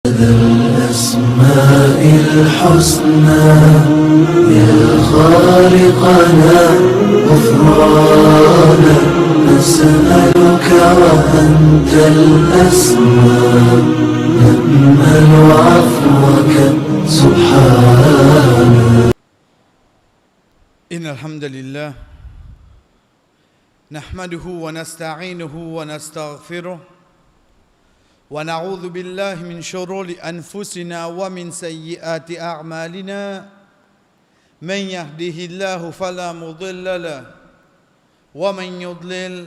الأسماء الحسنى يا خالقنا غفرانا نسألك وأنت الأسمى نأمل عفوك سبحانه. إن الحمد لله نحمده ونستعينه ونستغفره ونعوذ بالله من شرور أنفسنا ومن سيئات أعمالنا من يهده الله فلا مضل له ومن يضلل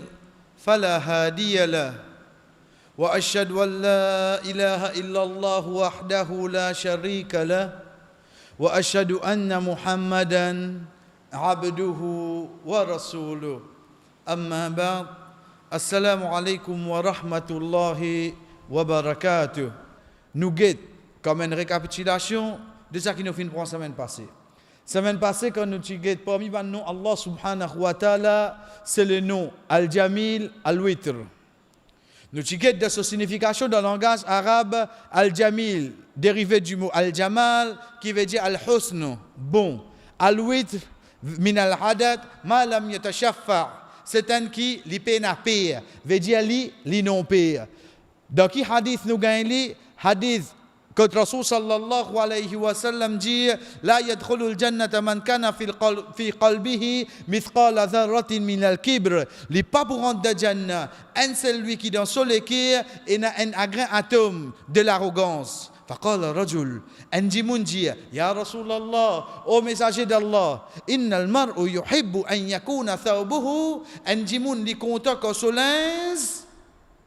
فلا هادي له وأشهد أن لا إله إلا الله وحده لا شريك له وأشهد أن محمدًا عبده ورسوله أما بعد السلام عليكم ورحمة الله وبركاته. Nous guette comme une récapitulation de ce qui nous finit pour la semaine passée. Semaine passée, quand nous guette parmi les noms Allah subhanahu wa ta'ala, c'est le nom Al-Jamil Al-Witr. Nous guette de sa signification dans le langage arabe Al-Jamil, dérivé du mot Al-Jamal, qui veut dire Al-Husn, bon. Al-Witr, min al-hadad, ma lam yatashaffa. C'est un qui li pena pire, veut dire li non pire. Dans qui hadith nous gagne hadith que Rasul sallallahu alayhi wa sallam dit la yadkhulul jannata man kana fi qalbihi mithqala dharratin min al-kibr. Li pas pour rentrer dans Jannah, un celui qui dans son cœur est un grain atome de l'arrogance. فقال رجل أنجمون جيا يا رسول الله أو مساجد الله إن المرء يحب أن يكون ثوبه أنجمون لكونتك سولانز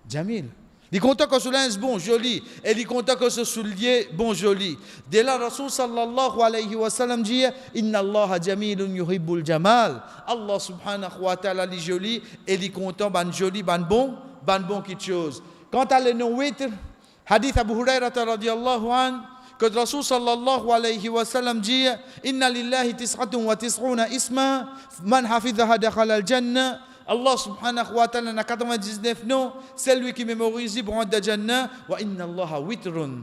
جميل لكونتك سولانز bon joli et لكونتك soulier bon joli. De là Rasul sallallahu alayhi wa sallam dit إن الله جميل يحب الجمال. Allah subhanahu wa ta'ala li joli et li content ban joli ban bon quelque chose. Quant à le nom witr, hadith Abu Hurairah radiyallahu an, que Rasul sallallahu alayhi wa sallam dit inna lillahi tis'atun wa tis'una isma man hafidhaha dakhala al-jannah. Allah subhanahu wa ta'ala n'a 99 noms, c'est lui qui mémorise pour entrer dans Jannah. Wa inna Allah witrun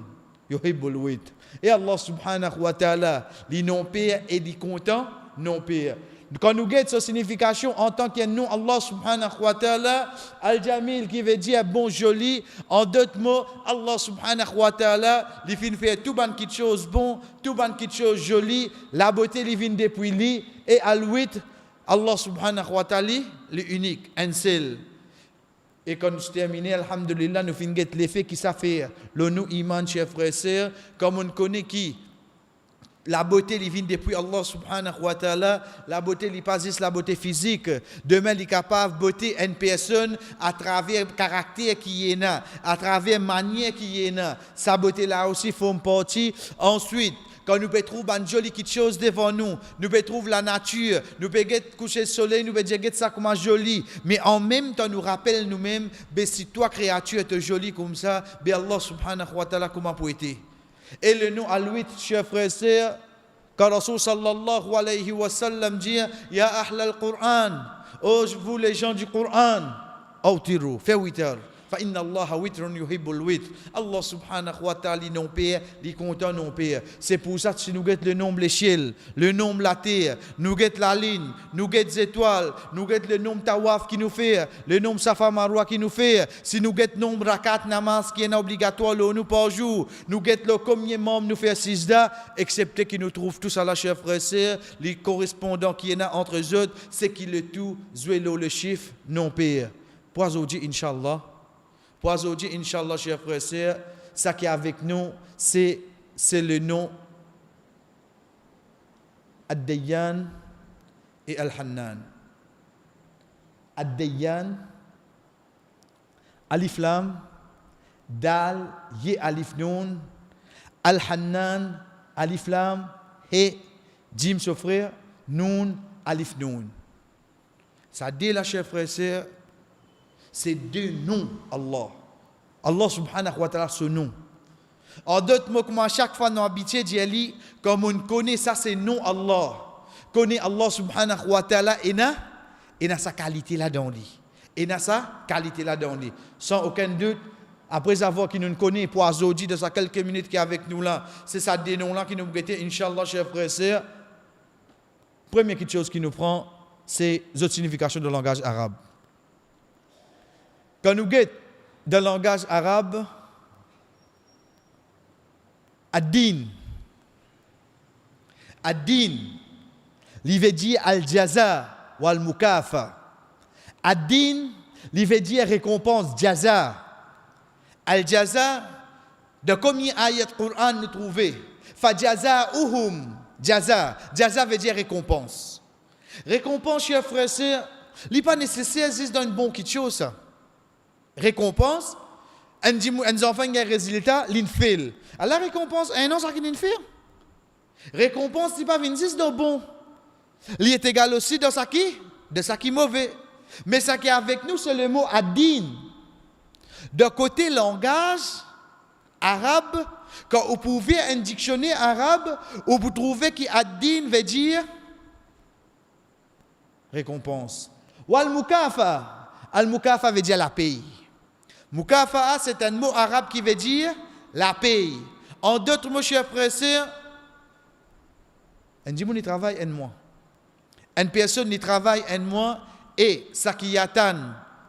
yuhibbul witr. Et Allah subhanahu wa ta'ala li non pire et li content non pire. Quand nous guettons sa signification en tant que nom Allah subhanahu wa ta'ala, Al-Jamil qui veut dire bon joli, en d'autres mots, Allah subhanahu wa ta'ala, il vient faire tout ban qui chose bon, tout ban qui chose joli, la beauté il vient depuis lui, et Al-Witr, Allah subhanahu wa ta'ala, l'unique, un seul. Et quand nous terminons, alhamdulillah, nous finissons l'effet qui ça fait, le nous iman, chers frères et sœurs, comme on connaît qui. La beauté, il vient depuis Allah subhanahu wa ta'ala. La beauté, il pas juste la beauté physique. Demain, il est capable de beauté une personne à travers le caractère qui est là, à travers la manière qui est là. Sa beauté là aussi forme partie. Ensuite, quand nous pouvons trouver une jolie petite chose devant nous, nous pouvons trouver la nature, nous pouvons coucher le soleil, nous pouvons dire ça comme joli. Mais en même temps, nous rappelle nous-mêmes, si toi, créature, es jolie comme ça, Allah subhanahu wa ta'ala, comment pour être. Et le nom Al-Witr, chers frères et sœurs, quand Rasul sallallahu alayhi wa sallam dit Ya ahl al-Qur'an, oh vous les gens du Coran, awtiru, fais witr. Fa inna Allah witrun yuhibbul witr. Allah subhanahu wa ta'ala non père, li content non père. C'est pour ça que si nous guette le nombre l'échelle, le nombre la terre, nous guette la ligne, nous guette les étoiles, nous guette le nombre tawaf qui nous fait, le nombre safa marwa qui nous fait, si nous guette nombre rakat namaz qui est obligatoire le nous par jour, nous guette le combien membre nous fait sisda, excepté qui nous trouve tous à la chef frère sœur, les correspondants qui est là entre eux autres, c'est qui le tout zouelo le chiffre non père. Pour aujourd'hui inshallah. Pour aujourd'hui, Inch'Allah, chers frères et sœurs, ça qui est avec nous, c'est le nom Ad-Dayyan et Al-Hannan. Ad-Dayyan, Alif Lam, Dal, Ye Alif Nun, Al-Hannan, Alif Lam, He, Jim, son frère, Nun, Alif Nun. Ça dit là, chers frères et sœurs, c'est deux noms Allah. Allah subhanahu wa ta'ala ce nom. En d'autres mots, comme à chaque fois nous habitués d'y comme on connaît ça, c'est nom Allah. Connaît Allah subhanahu wa ta'ala et na sa qualité là dans lui. Et dans sa qualité là dans lui. Sans aucun doute, après avoir qui nous connaît, pour aujourd'hui, de ces quelques minutes qui est avec nous là, c'est ça des noms là qui nous guettent, Inch'Allah, chers frères et sœurs. Première chose qui nous prend, c'est la signification du langage arabe. Quand nous guettons dans le langage arabe, ad-din, il veut dire al-jaza ou al-mukafa. Ad-din, il veut dire récompense, jaza. Al-jaza, de combien d'ayats Coran nous trouvons? Fa-jaza'uhum, jaza. Jaza veut dire récompense. Récompense, chers frères et sœurs, il n'est pas nécessaire juste dans une bonne chose. Récompense, un enfant qui a un résultat, il fait. Alors la récompense, un an, ça qui fait. Récompense, il n'est pas juste dans bon. Il est égal aussi dans ça qui est mauvais. Mais ça qui est avec nous, c'est le mot ad-din. De côté langage arabe, quand vous pouvez un dictionnaire arabe, vous trouvez que ad-din veut dire récompense. Ou al-mukafa. Al-mukafa veut dire la paye. Mukafa, c'est un mot arabe qui veut dire la paye. En d'autres mots, chers frères et sœurs, un dimoun travaille un mois. Une personne qui travaille un mois et ça qui attend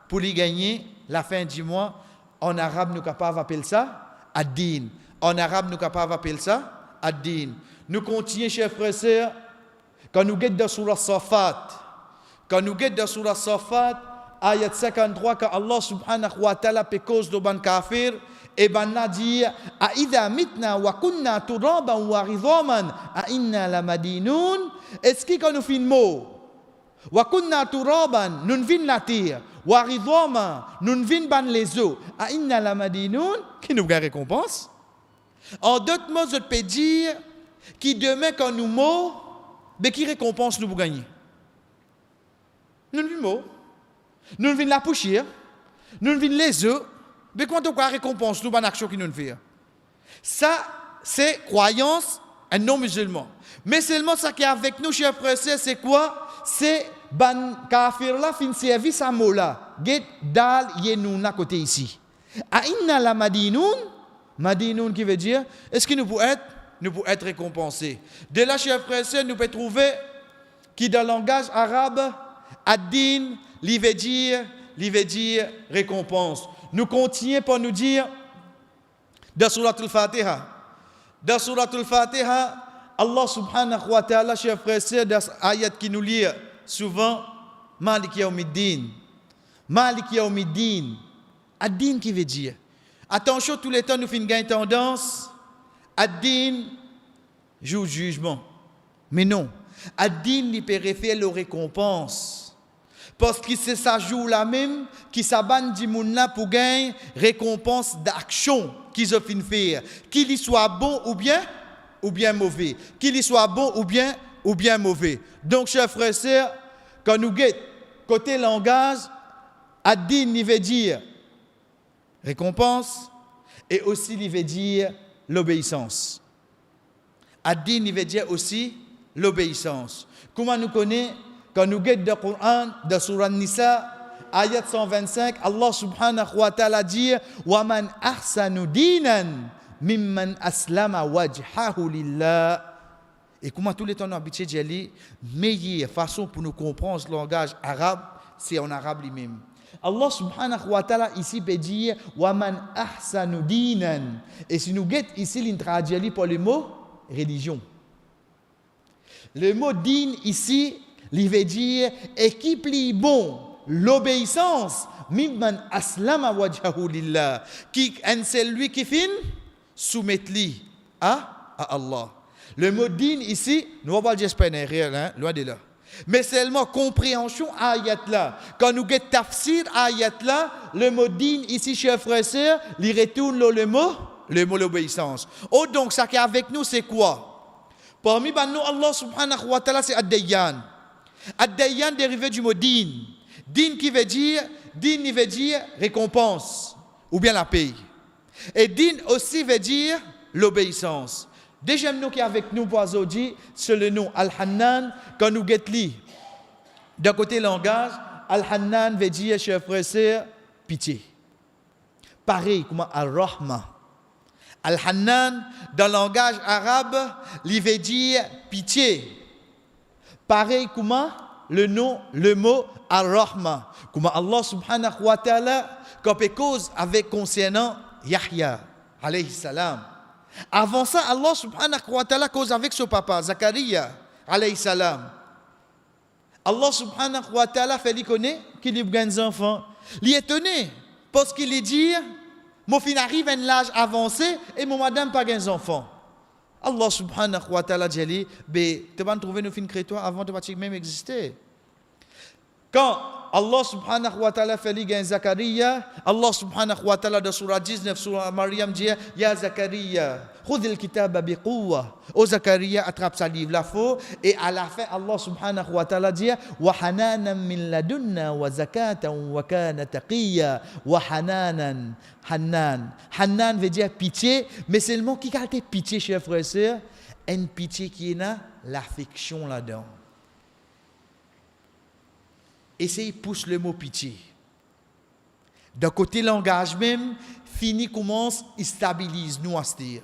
pour lui gagner la fin du mois, en arabe, nous sommes capables d'appeler ça ad-din. En arabe, nous sommes capables d'appeler ça ad-din. Nous continuons, chers frères et sœurs, quand nous guettons dans Surah Safat, ayat 53, quand Allah subhanahu wa ta'ala peut cause de ban kafir, et ban na dit, a idha mitna wa kunna turaban wa ridhaman, a inna la madinoun, est-ce que quand nous fin mot, wa kunna turaban, nous vin la terre, wa ridhaman, nous vin ban les eaux, a inna la madinoun, qui nous gagne récompense? En d'autres mots, je peux dire, qui demain quand nous mots, mais qui récompense nous pour gagner? Nous ne vin mot. Nous venons la poussière, nous venons les œufs, mais quand on récompense nous, bonne action qui nous fait. Ça, c'est croyance un non-musulman. Mais seulement ça qui est avec nous, chers frères et sœurs, c'est quoi? C'est ban kafir la fin service à mola. Get dal yenouna côté ici. A inna la madinoun qui veut dire, est-ce que nous pouvons être récompensés? De là, chers frères et sœurs, nous pouvons trouver qui dans le langage arabe, ad-din, il veut dire récompense. Nous continuons pour nous dire dans Surah Al-Fatiha. Dans Surah Al-Fatiha, Allah subhanahu wa ta'ala, chers frères et sœurs, dans l'ayat qui nous lit souvent, Malik Yawmiddin. Malik Yawmiddin. Ad-din qui veut dire. Attention, tous les temps, nous finissons une tendance. Ad-din joue le jugement. Mais non. Ad-din, il peut référer aux récompenses. Parce que c'est ça joue la même qui s'abandonne du monde là pour gagner récompense d'action qu'ils ont fait faire. Qu'il y soit bon ou bien mauvais. Qu'il y soit bon ou bien mauvais. Donc, chers frères et sœurs, quand nous guettons côté langage, ad-din, il veut dire récompense et aussi il veut dire l'obéissance. Ad-din, il veut dire aussi l'obéissance. Comment nous connaissons? Quand nous guettons le Coran, dans Surah Nisa, ayat 125, Allah subhanahu wa ta'ala dit wa man ahsanu dinan mimman aslama wajhahu lillah. Et comment tous les temps nous habitués de dire, meilleure façon pour nous comprendre ce langage arabe, c'est en arabe lui-même. Allah subhanahu wa ta'ala ici peut dire wa man ahsanu dinan. Et si nous guettons ici, il traduit par le mot religion. Le mot din ici, il veut dire équipe li bon l'obéissance mimman aslama wajhahu lillah qui est celui qui fin soumettre li à Allah. Le mot din ici, nous va pas le dire réel, hein, loin de là. Mais seulement compréhension ayat là. Quand nous get tafsir ayat là, le mot din ici, chers frères et sœurs, il retourne le mot l'obéissance. Oh donc ça qui est avec nous c'est quoi? Parmi nous Allah subhanahu wa ta'ala c'est ad-dayyan. Ad-dayyan dérivé du mot din. Din qui veut dire récompense ou bien la paye. Et din aussi veut dire l'obéissance. Deuxième nom qui est avec nous pour aujourd'hui, c'est le nom Al-Hannan. Quand nous guettons d'un côté langage, Al-Hannan veut dire, chers frères et sœurs, pitié. pareil comme Ar-Rahma. Al-Hannan, dans le langage arabe, il veut dire pitié. Pareil comme le mot Ar-Rahma. Comme Allah subhanahu wa ta'ala, comme cause avec concernant Yahya, alayhi salam. Avant ça, Allah subhanahu wa ta'ala cause avec son papa, Zakaria, alayhi salam. Allah subhanahu wa ta'ala fait lui connaître qu'il a des enfants. Il est étonné parce qu'il dit, mon fils arrive à un âge avancé et mon madame pas des enfants. Allah subhanahu wa ta'ala dit, tu vas trouver nos filles crétoires avant de même exister. Quand Allah subhanahu wa ta'ala fait ligue Zakaria, Allah subhanahu wa ta'ala dans surah 19, surah Maryam dit, Ya Zakaria, khudh kitaba biquwa. Oh Zakaria, attrape sa livre la faux. Et à la fin, Allah subhanahu wa ta'ala dit, Wa hananan min ladunna wa zakatan wa kana taqiyya wa hananan. Hannan. Hannan veut dire pitié, mais c'est le mot qui a pitié, chers frères et sœurs, une pitié qui est là, l'affection là-dedans. Et c'est pousse le mot pitié. D'un côté langage même, fini commence, il stabilise nous à se dire.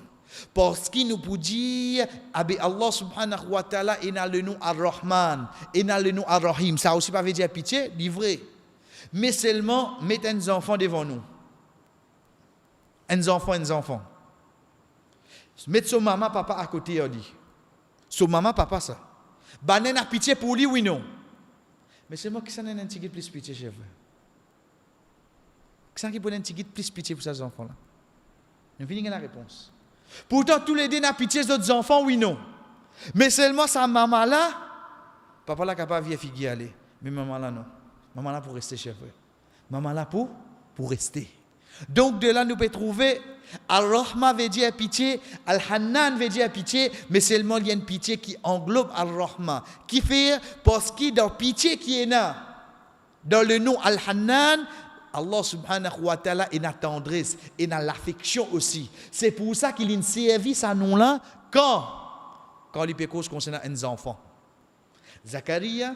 Parce qu'il nous peut dire, Allah subhanahu wa ta'ala, il a le nom Ar-Rahman, il a le nom Ar-Rahim. Ça aussi pas veut dire pitié, livré. Mais seulement, mettez un enfant devant nous. Un enfant. Mettez son maman, papa à côté, on dit. Son maman, papa, ça. Banen a pitié pour lui, oui, non. Mais c'est moi qui s'en ai un petit peu plus pitié, chef. Qui s'en qui prend un petit peu plus pitié pour ces enfants-là? Nous finissons la réponse. Pourtant, tous les deux n'ont pitié des autres enfants, oui, non. Mais seulement sa maman-là, papa là capable de figuer aller. Mais maman-là, non. Maman-là pour rester, chef. Maman-là pour rester. Donc, de là, nous pouvons trouver Al-Rahma veut dire pitié, Al-Hannan veut dire pitié, mais seulement il y a une pitié qui englobe Al-Rahma. Qui fait, parce que dans pitié qui est là, dans le nom Al-Hannan, Allah subhanahu wa ta'ala est la tendresse et dans l'affection aussi. C'est pour ça qu'il a servi ce nom-là quand il peut cause concernant un enfant. Zakaria,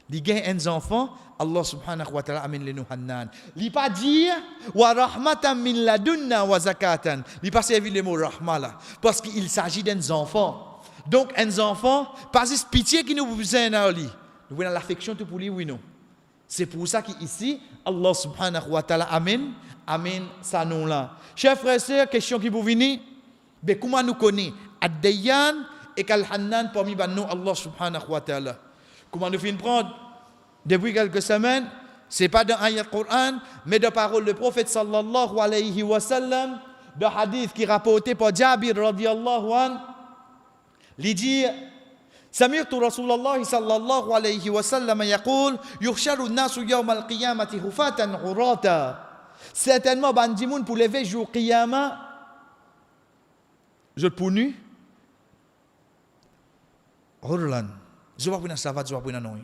il a un enfant, Allah subhanahu wa ta'ala amène le nom Hannan. Il n'a pas dit wa rahmatan min ladunna wa zakatan. Il n'a pas servi le mot rahma là. Parce qu'il s'agit d'un enfant. Donc, un enfant, pas juste pitié qui nous besoin dans lui. Nous voulons l'affection tout pour lui, oui, non. C'est pour ça qu'ici, Allah subhanahu wa ta'ala amène ce nom là. Chers frères et sœurs, question qui vous vient, mais comment nous connaissons Ad-Dayyan et Al-Hannan parmi les noms Allah subhanahu wa ta'ala? Comment nous finissons prendre? Depuis quelques semaines, ce n'est pas dans l'ayat du Coran, mais de parole du prophète sallallahu alayhi wa sallam, de hadith qui est rapporté par Jabir radiyallahu anhu, il dit, سمعت رسول الله صلى الله عليه وسلم يقول يحشر الناس يوم القيامة حفاة عراة. Certainement, bandimoun pour lever jour qiyama, je pour nu, hurlan. Je vais pour savat, je vais pour non.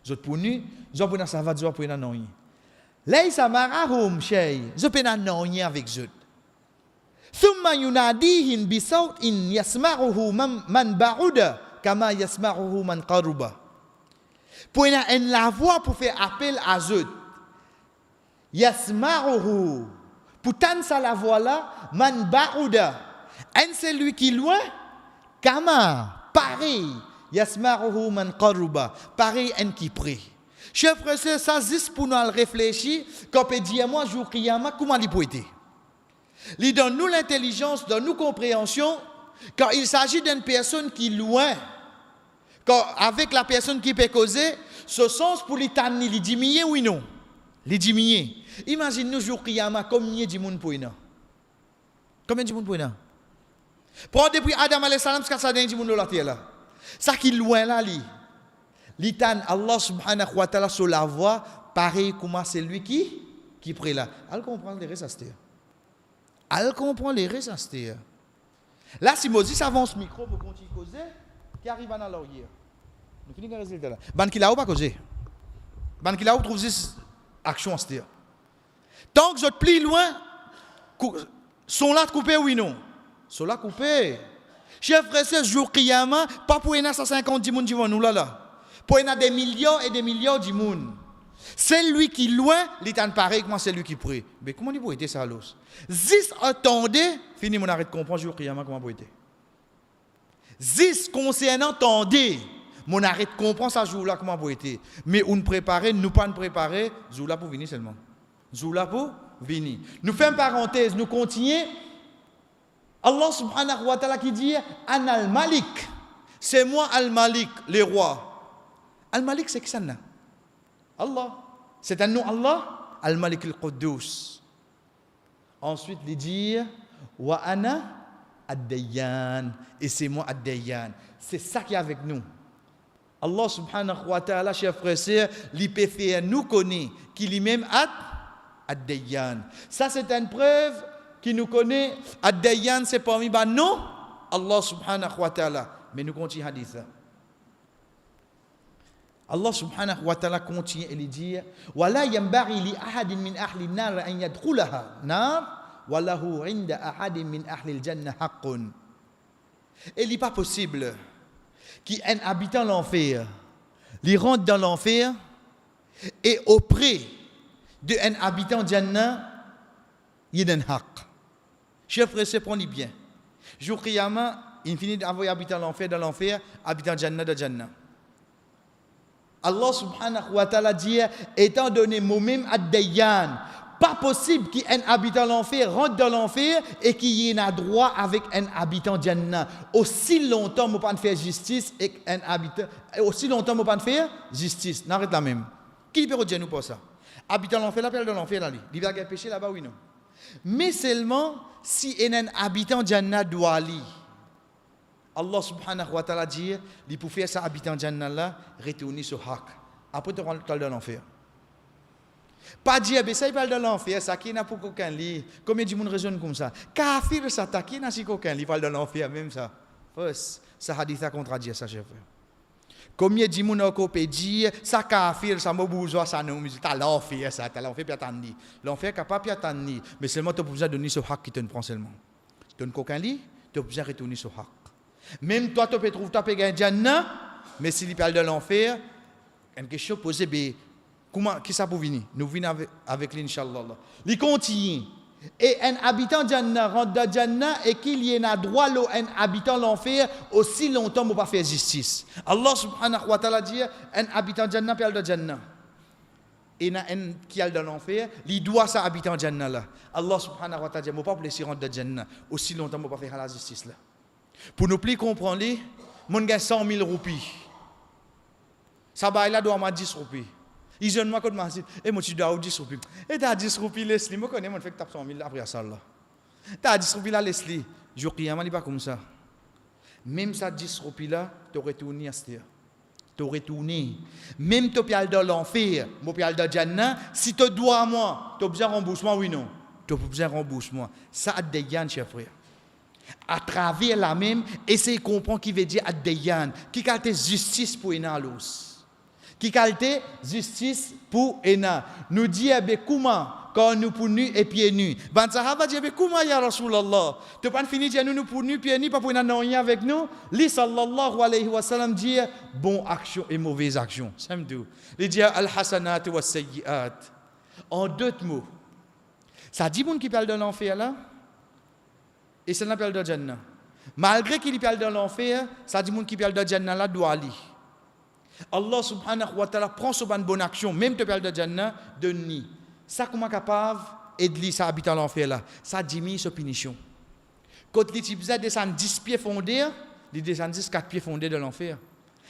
Je pour nu, je vais pour savat, je vais pour non. Laysa marahum shay, je peux non avec eux. ثم يناديهم بصوت يسمعه من بعد كما يسمعه من قرب. Pour la voix pour faire appel à eux. Yasma'uhu. Pour tant ça la voix là, man ba'uda. Un celui qui est loin, kama, pareil. Yasma'uhu man qaruba. Pareil un qui prie. Chers frères et sœurs, ça juste pour nous réfléchir, quand on peut dire moi jour qiyamah, comment il peut être? Il donne nous l'intelligence, donne nous compréhension, quand il s'agit d'une personne qui est loin, quand avec la personne qui peut causer, ce sens pour les tanner, les diminuer, oui non? Les diminuer. Imagine nous jour qiyamah, combien de monde pour nous? Combien de monde pour nous? Prends depuis Adam alayhi salam, jusqu'à ça d'un monde la terre là. Ça qui est loin là, li tan Allah subhanahu wa ta'ala sur la voie, pareil comme c'est lui qui prie là. Elle comprend les restes. Elle comprend les restes. Là, si Moses avance le micro pour continuer à causer, qui arrive à l'oreille. Nous finissons le résultat là. Ban qui l'a ou pas causé? Ban qui l'a ou trouve this action. Tant que je te plie loin, sont là coupés oui non? Sont là coupés. Chers frères, ce jour qiyamah, pas pour y avoir 150 personnes qui vont nous là. Pour y avoir des millions et des millions de monde. C'est lui qui loin, il est pareil que moi, c'est lui qui prie. Mais comment il peut être ça, l'os? Zis attendez, fini mon arrêt de comprendre, je vais comment peut être. Zis concernant attendez, mon arrêt de comprendre ça jour-là comment peut être. Mais on préparer, nous pas préparer, jour-là pour venir seulement. Jour-là pour venir. Nous faisons une parenthèse, nous continuons. Allah subhanahu wa ta'ala qui dit Anal Malik. C'est moi Al-Malik, le roi. Al-Malik, c'est qui ça? Allah. C'est un nom Allah, Al-Malik al-Quddus. Ensuite, il dit Wa ana ad-Dayyan. Et c'est moi ad-Dayyan. C'est ça qui est avec nous. Allah subhanahu wa ta'ala, chers frères et sœurs, il peut faire nous connaître qu'il est même ad-Dayyan. Ça, c'est une preuve qui nous connaît. Ad-Dayyan, c'est parmi nous, Allah subhanahu wa ta'ala. Mais nous continuons à dire ça. Allah subhanahu wa ta'ala continue et il dit Wala yambari li ahadin min ahli an-nar an yadkhulaha nar wa lahu 'inda ahadin min ahli al-jannah haqqun. Il n'est pas possible qu'un habitant l'enfer, il rentre dans l'enfer et auprès d'un habitant Jannah, il y a un haqq. Chers frères, c'est prenez bien. Jour Qiyamah, il finit d'envoyer habitant l'enfer dans l'enfer, habitant Jannah de Jannah. Allah subhanahu wa ta'ala dit, étant donné moi-même ad-Dayyan, pas possible qu'un habitant l'enfer rentre dans l'enfer et qu'il y ait un droit avec un habitant Jannah. Aussi longtemps, je ne peux pas faire justice et un habitant. Aussi longtemps, je ne peux pas faire justice. N'arrête la même. Qui peut dire nous pour ça? Habitant l'enfer, l'appel de l'enfer, là, il va pécher là-bas, oui, non. Mais seulement si un habitant Jannah doit aller. Allah subhanahu wa ta'ala dit, il peut faire ça habitant Jannah là, retourner sur Haq. Après, tu rentres dans l'enfer. Pas dire, mais ça, il parle de l'enfer, ça qui n'a pas qu'aucun lit. Combien de gens raisonnent comme ça? Kafir, ça, qui n'a pas qu'aucun lit, il parle de l'enfer, même ça. Ça hadith a contredit ça, chef. Combien de gens peut dire, ça kafir, ça m'a bourgeois, ça non, t'as l'enfer, ça, t'as l'enfer, puis attendre. L'enfer, capable, puis attendre. Mais seulement, tu as besoin de donner sur Haq qui te prend seulement. Tu n'as qu'aucun lit, tu as besoin de retourner sur Haq. Même toi, tu peux trouver, tu peux gagner Jannah, mais s'il parle de l'enfer, une question posée, comment, qui ça pour venir? Nous venons avec l'Inch'Allah. Il continue. Et un habitant Jannah rentre dans Jannah et qu'il y ait un droit un habitant l'enfer aussi longtemps pour ne pas faire justice. Allah subhanahu wa ta'ala dit, un habitant Jannah parle de Jannah. Et un qui est dans l'enfer, il doit ça habitant Jannah là. Allah subhanahu wa ta'ala dit, je ne peux pas laisser rentrer dans Jannah aussi longtemps pour ne pas faire la justice là. Pour nous plus comprendre, mon gagne 100 000 roupies. Ça va là doit 10 roupies. Ils jeune moi quand m'a dit, moi tu dois 10 roupies. Et tu as 10 roupies Leslie, moi connais mon fait que tu 100 000 après ça là. Tu as 10 roupies là Leslie, jour Qiyamah n'est pas comme ça. Même ça 10 roupies là, tu retourné à cette tu retourné. Même tu peux aller dans l'enfer, moi peux aller dans Jannah, si tu dois à moi, tu as besoin de remboursement oui non. Tu as besoin de remboursement. Ça a des yann chers frères. À travers la même, essayez de comprendre qui veut dire ad-Dayyan, qui qualité justice pour Ena l'os. Qui qualité justice pour Ena. Nous dit comment quand nous pour nus et pieds nus. Ben sahaba dit comment ya Rasulallah. Tu pas fini dire nous pour nus pieds nus pas pour Ena rien avec nous. Li sallallahu alayhi wa sallam dit bon action et mauvaise action. Ça me dit. Il dit al-hasanat wa sayyi'at. En deux mots. Ça dit bon qui parle de l'enfer là. Et ça n'appelle de Jannah. Malgré qu'il parle de l'enfer, ça dit qu'il parle de Jannah là doit aller. Allah subhanahu wa ta'ala prend sur une bonne action, même te parle de Jannah, de ni. Ça comment capable et de lui ça habite à l'enfer là. Ça diminue sa punition. Quand les types descendent 10 pieds fondés, ils descendent 4 pieds fondés de l'enfer.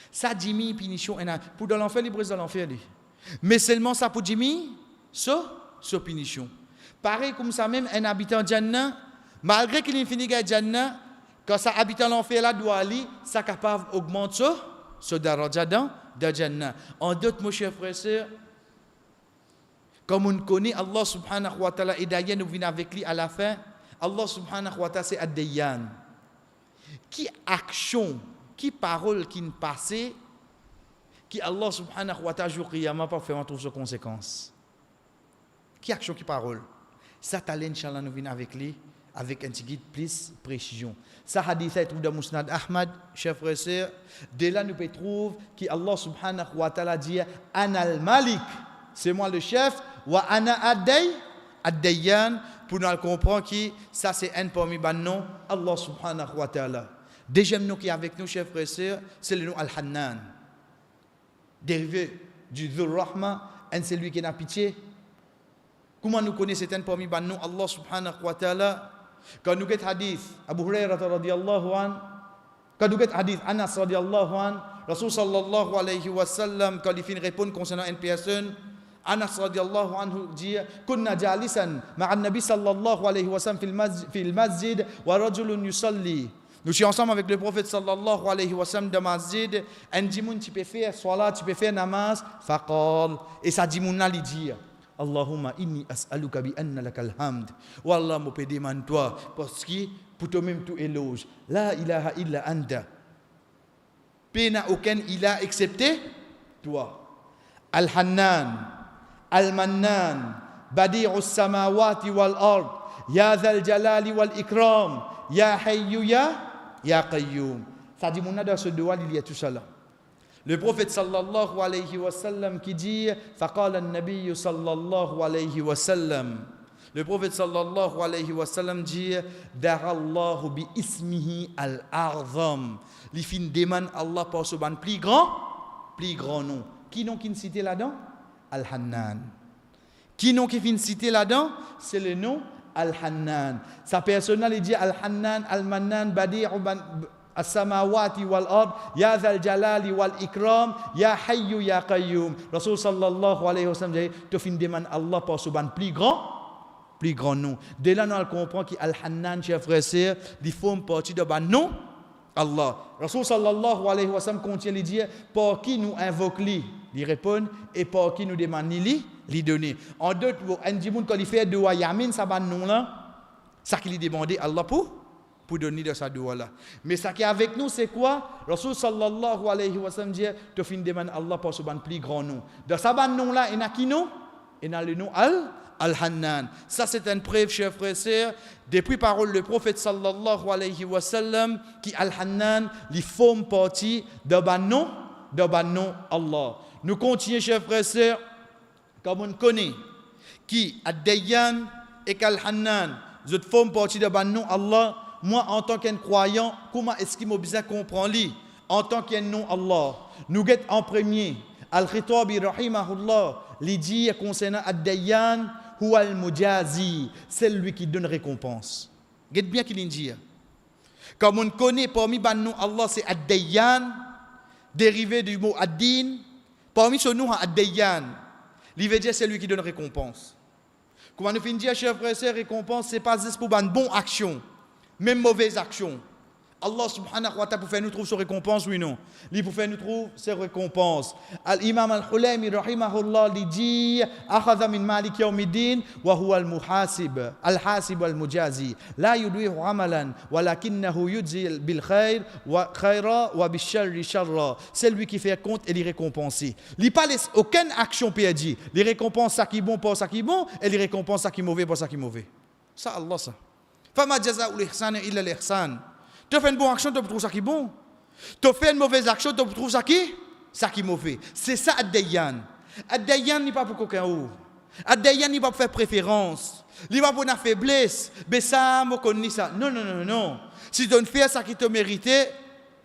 Ça diminue punition pour de l'enfer, ils brisent de l'enfer. Mais seulement ça pour diminuer sa punition. Pareil comme ça même un habitant de Jannah. Malgré qu'il est fini de Jannah, quand ça habite en l'enfer là doit aller, ça capable d'augmenter ce daraja dans Jannah. En d'autres mots, chers frères et sœurs, comme on connaît Allah subhanahu wa ta'ala et d'ailleurs nous venons avec lui à la fin, Allah subhanahu wa ta'ala c'est ad-Dayyan. Qui action, qui parole qui ne passait, qui Allah subhanahu wa ta'ala jour Qiyamah pas faire trouver ses conséquences. Qui action, qui parole. Ça t'allait Inch'Allah nous venons avec lui. Avec un petit guide plus précision. Ça hadith est trouvé dans Musnad Ahmad, chers frères et sœurs. De là, nous pouvons trouver qu'Allah subhanahu wa ta'ala dit Anal Malik. c'est moi le chef. Wa ana ad-dayyan, pour nous comprendre que ça c'est un parmi les noms Allah subhanahu wa ta'ala. Deuxième nom qui est avec nous, chers frères et sœurs, c'est le nom Al-Hannan. Dérivé du Dhur Rahma, c'est lui qui n'a pitié. Comment nous connaissons un parmi les noms Allah subhanahu wa ta'ala? Quand nous avons hadith, Abu Hurairah radiyallahu an, quand nous avons hadith Anas radiyallahu an, Rasul sallallahu alayhi wa sallam, quand il finit répondre concernant une personne, Anas radiyallahu anhu dit kunna jalisan ma'a nabi sallallahu alayhi wa sallam fil masjid wa rajulun yusalli. Nous sommes ensemble avec le prophète sallallahu alayhi wa sallam dans le masjid. Un dimoun tu peux faire salat, tu peux faire namaz. Faqal. Et ça dimoun lui dit Allahumma inni as'aluka bi anna lakal hamd. Wallah me peux demander toi parce que pour toi-même tout éloge. La ilaha illa anta. Pena aucun ilah excepté toi. Al-Hannan, Al-Mannan, Badi'us samawati wal ard, Ya dhal jalali wal ikram, Ya hayyu ya qayyum. Ça dit, mon dans ce doigt, il y a tout cela. Le prophète sallallahu alayhi wa sallam qui dit, faqala an-nabiy sallallahu alayhi wa sallam. Le prophète sallallahu alayhi wa sallam dit, darallahu bi ismihi al-a'zam. Les fins demandent Allah par ce ban plus grand nom. Qui n'ont qu'une cité là-dedans? Al-Hannan. Qui n'ont qu'une cité là-dedans? C'est le nom Al-Hannan. Sa personne, il dit Al-Hannan, Al-Mannan, Badi'u as-samawati wal ard, Ya dhal jalali wal ikram, Ya hayyu ya qayyum. Rasul sallallahu alayhi wa sallam dit, tu fin demande Allah par ce ban plus grand nom. Dès là, nous comprenons qu'Al-Hannan, chers frères et sœurs, il faut partie de ban nom Allah. Rasul sallallahu alayhi wa sallam contient les dire pour qui nous invoque lui, il répond et pour qui nous demande lui donner. En d'autres mots, un dimoun quand il fait doua yamin ça ban nom là, ça qu'il demandé Allah pour donner de sa doua là. Mais ça qui est avec nous c'est quoi? Rasul sallallahu alayhi wa sallam dit tu fin demande Allah pour ce ban plus grand nom. De sa ban nom là, il y a qui nom? Il y a le nom Al-Hannan. Ça, c'est une preuve, chers frères et sœurs, depuis parole le prophète sallallahu alayhi wa sallam, qui Al-Hannan, les forme partie de ban nom Allah. Nous continuons, chers frères et sœurs, comme on connaît, qui Ad-Dayyan et Al-Hannan, ils forment partie de ban nom Allah. Moi, en tant qu'un croyant, comment est-ce qu'il m'a besoin de comprendre lui? En tant qu'un nom Allah, nous guettons en premier, Al-Khitabi rahimahullah, les dit concernant Ad-Dayyan, Huwa al-Mujazi, c'est lui qui donne récompense. Regardez bien qu'il dit. Comme on connaît parmi les noms Allah, c'est Ad-Dayyan, dérivé du mot Ad-Din. Parmi ce nom, Ad-Dayyan, il veut dire c'est lui qui donne récompense. Comment nous finissons, chers frères et sœurs, récompense, ce n'est pas juste pour une bonne action, même mauvaise action. Allah subhanahu wa ta'ala pour faire nous trouver ses récompenses, oui non. Il pour faire nous trouver ses récompenses. Al-Imam al-Hulaymi rahimahullah il dit akhadha min malik yawmiddin wa huwa al-muhasib al-hasib al-mujazi la yudwihu amalan walakinahu yujzi bil khair wa khaira wa bil sharri sharra. C'est lui qui fait compte et il récompense. Il pas laisse aucune action perdue. Il récompense ça qui est bon pour ça qui est bon et il récompense ça qui est mauvais pour ça qui est mauvais. Ça Allah ça. Fama jazaa'ul ihsan illa al-ihsan. Tu fais une bonne action, tu trouves ça qui est bon. Tu fais une mauvaise action, tu trouves ça qui est mauvais. C'est ça Ad-Dayyan. Ad-Dayyan n'est pas pour quelqu'un ou. Ad-Dayyan n'est pas pour faire préférence. Il n'est pas pour une faiblesse. Mais ça, je connais ça. Non. Si tu fais ça qui te mérite,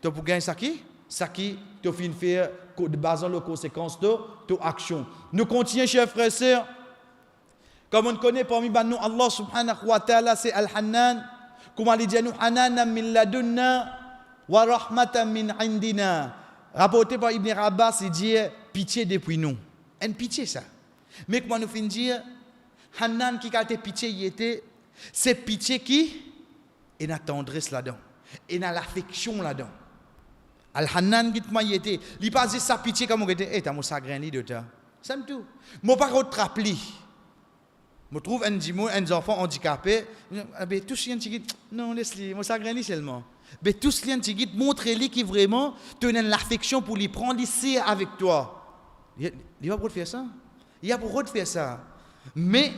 tu peux gagner ça qui te fait faire basant les conséquences de ton action. Nous continuons, chers frères et sœurs. Comme on connaît parmi nous, Allah subhanahu wa ta'ala, c'est Al-Hannan. Comment il dit nous hananan min ladunna wa rahmatan min indina. Rapporté par Ibn Abbas, il dit pitié depuis nous. Une pitié ça. Mais comment nous finissons dire Hanan qui a été pitié il était c'est pitié qui est la tendresse là-dedans. Et dans l'affection là-dedans. Al-Hannan qui il était, il pas dit sa pitié comme on était t'as mon sagrin de ta. Ça me tout. Moi pas rattraper. Je trouve un enfant handicapé, mais tous les gens non, laisse-les, moi ça grandit seulement. Mais tous les gens montre-les qui vraiment tenent l'affection pour les prendre ici avec toi. Il va pour faire ça. Il a pour faire ça. Mais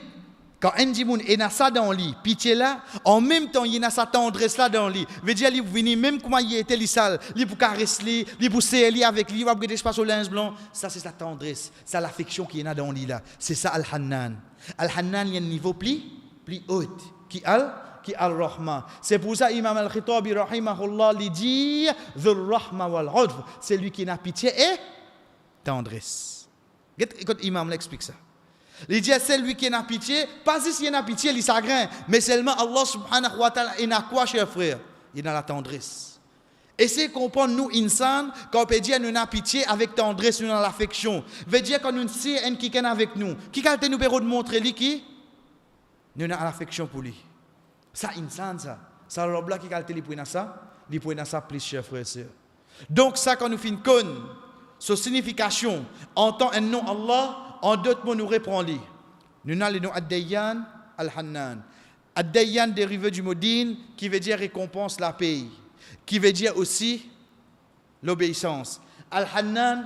Quand un dit il y a ça dans le lit, pitié là, en même temps il y a sa tendresse là dans le lit. Veut dire il venir même comment il était les sale, il pour caresser, il pour serrer avec lui, il va regarder espace au linge blanc. Ça c'est sa tendresse, ça l'affection qui est là dans le lit là. C'est ça Al-Hannan. Al-Hannan il y a un niveau plus haut qui Al-Rahma. C'est pour ça Imam Al-Khitabi rahimahullah lui dit Dhul Rahma wal Udf, c'est lui qui n'a pitié et tendresse. Écoute Imam l'explique ça. Il dit c'est lui qui n'a pitié, pas si il a pitié, il chagrin, mais seulement Allah subhanahu wa ta'ala, il a quoi, cher frère? Il a la tendresse. Essayez de comprendre, nous, insan, quand on peut dire nous avons pitié avec tendresse, nous avons l'affection. Veut dire quand nous sommes qui est avec nous. Qui a nous de montrer lui qui? Nous avons l'affection pour lui. Ça, insan, ça. Ça, l'obla qui a lui pour ça, lui pour ça plus, cher frère et sœur. Donc, ça, quand nous finissons con, sa signification, en tant un nom Allah, en d'autres mots, nous répondons. Nous avons le nom Ad-Dayyan, Al-Hannan. Ad-Dayyan dérivé du mot din, qui veut dire récompense, la paix, qui veut dire aussi l'obéissance. Al-Hannan,